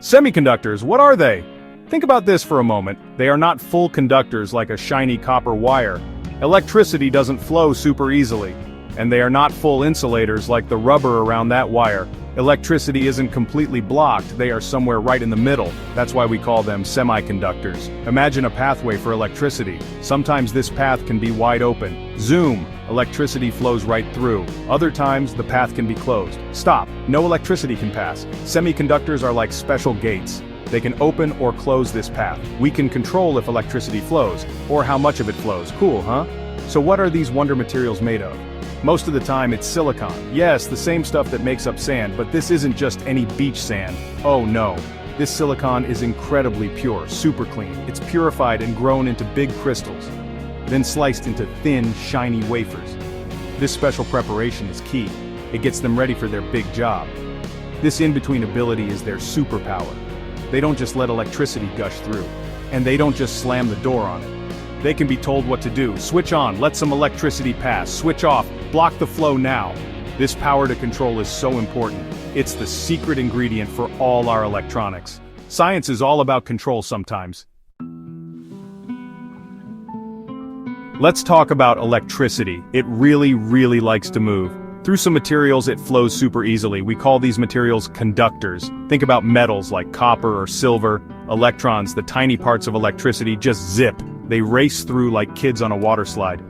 Semiconductors, what are they? Think about this for a moment. They are not full conductors like a shiny copper wire. Electricity doesn't flow super easily. And they are not full insulators like the rubber around that wire. Electricity isn't completely blocked, they are somewhere right in the middle. That's why we call them semiconductors. Imagine a pathway for electricity. Sometimes this path can be wide open. Zoom, electricity flows right through. Other times, the path can be closed. Stop, no electricity can pass. Semiconductors are like special gates. They can open or close this path. We can control if electricity flows, or how much of it flows. Cool, huh? So what are these wonder materials made of? Most of the time it's silicon. Yes, the same stuff that makes up sand, but this isn't just any beach sand. Oh no. This silicon is incredibly pure, super clean. It's purified and grown into big crystals, then sliced into thin, shiny wafers. This special preparation is key. It gets them ready for their big job. This in-between ability is their superpower. They don't just let electricity gush through. And they don't just slam the door on it. They can be told what to do. Switch on, let some electricity pass. Switch off, block the flow now. This power to control is so important. It's the secret ingredient for all our electronics. Science is all about control sometimes. Let's talk about electricity. It really likes to move. Through some materials it flows super easily. We call these materials conductors. Think about metals like copper or silver. Electrons, the tiny parts of electricity, just zip. They race through like kids on a water slide.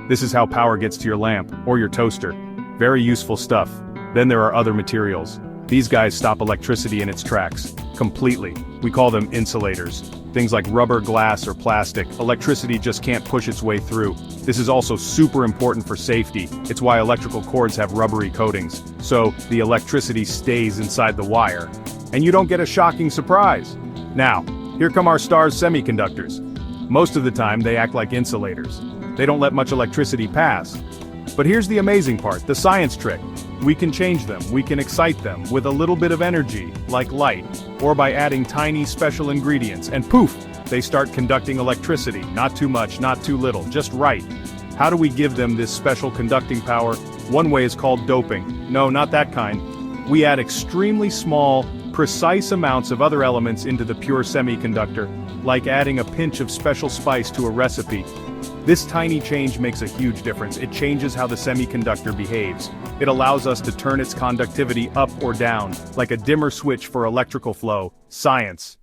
This is how power gets to your lamp, or your toaster. Very useful stuff. Then there are other materials. These guys stop electricity in its tracks. Completely. We call them insulators. Things like rubber, glass, or plastic. Electricity just can't push its way through. This is also super important for safety. It's why electrical cords have rubbery coatings. So, the electricity stays inside the wire. And you don't get a shocking surprise. Now, here come our stars, semiconductors. Most of the time, they act like insulators. They don't let much electricity pass. But here's the amazing part, the science trick. We can change them, we can excite them with a little bit of energy, like light, or by adding tiny special ingredients, and poof, they start conducting electricity. Not too much, not too little, just right. How do we give them this special conducting power? One way is called doping. No, not that kind. We add extremely small, precise amounts of other elements into the pure semiconductor, like adding a pinch of special spice to a recipe. This tiny change makes a huge difference. It changes how the semiconductor behaves. It allows us to turn its conductivity up or down, like a dimmer switch for electrical flow. Science.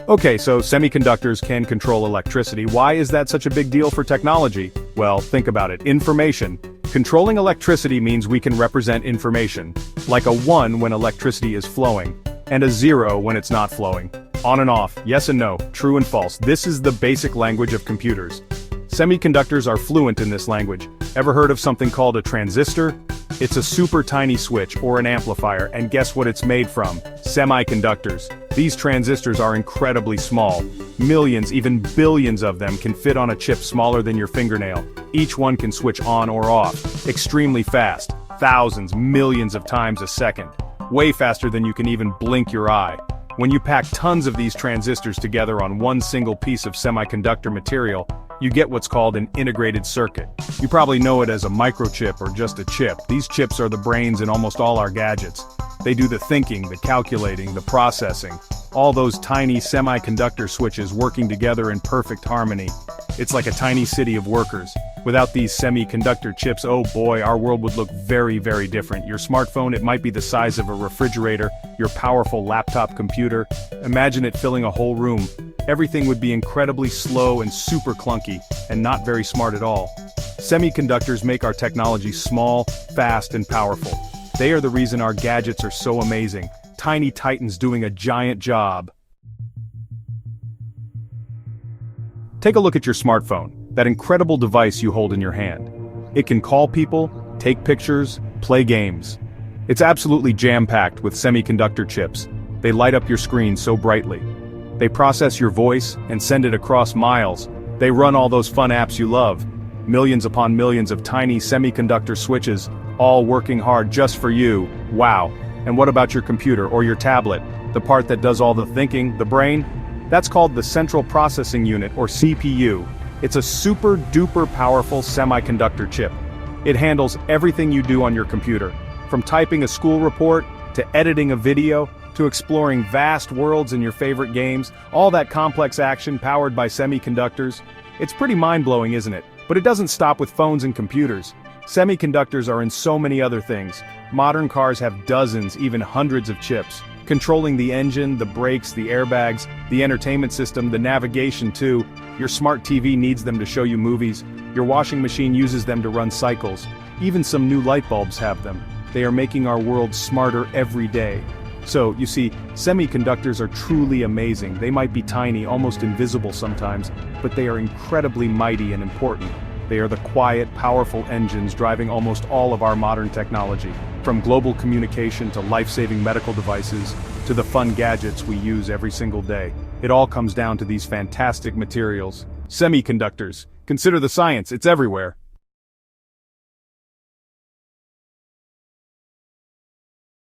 Okay, so semiconductors can control electricity. Why is that such a big deal for technology? Well, think about it. Information. Controlling electricity means we can represent information, like a 1 when electricity is flowing, and a 0 when it's not flowing. On and off, yes and no, true and false. This is the basic language of computers. Semiconductors are fluent in this language. Ever heard of something called a transistor? It's a super tiny switch or an amplifier, and guess what it's made from? Semiconductors. These transistors are incredibly small. Millions, even billions of them can fit on a chip smaller than your fingernail. Each one can switch on or off. Extremely fast. Thousands, millions of times a second. Way faster than you can even blink your eye. When you pack tons of these transistors together on one single piece of semiconductor material, you get what's called an integrated circuit. You probably know it as a microchip or just a chip. These chips are the brains in almost all our gadgets. They do the thinking, the calculating, the processing. All those tiny semiconductor switches working together in perfect harmony. It's like a tiny city of workers. Without these semiconductor chips, oh boy, our world would look very different. Your smartphone, it might be the size of a refrigerator. Your powerful laptop computer, imagine it filling a whole room. Everything would be incredibly slow and super clunky, and not very smart at all. Semiconductors make our technology small, fast, and powerful. They are the reason our gadgets are so amazing. Tiny titans doing a giant job. Take a look at your smartphone, that incredible device you hold in your hand. It can call people, take pictures, play games. It's absolutely jam-packed with semiconductor chips. They light up your screen so brightly. They process your voice and send it across miles. They run all those fun apps you love. Millions upon millions of tiny semiconductor switches, all working hard just for you. Wow. And what about your computer or your tablet? The part that does all the thinking, the brain? That's called the Central Processing Unit, or CPU. It's a super duper powerful semiconductor chip. It handles everything you do on your computer, from typing a school report to editing a video, to exploring vast worlds in your favorite games, all that complex action powered by semiconductors. It's pretty mind-blowing, isn't it? But it doesn't stop with phones and computers. Semiconductors are in so many other things. Modern cars have dozens, even hundreds of chips, controlling the engine, the brakes, the airbags, the entertainment system, the navigation too. Your smart TV needs them to show you movies. Your washing machine uses them to run cycles. Even some new light bulbs have them. They are making our world smarter every day. So, you see, semiconductors are truly amazing. They might be tiny, almost invisible sometimes, but they are incredibly mighty and important. They are the quiet, powerful engines driving almost all of our modern technology. From global communication to life-saving medical devices, to the fun gadgets we use every single day. It all comes down to these fantastic materials. Semiconductors. Consider the science, it's everywhere.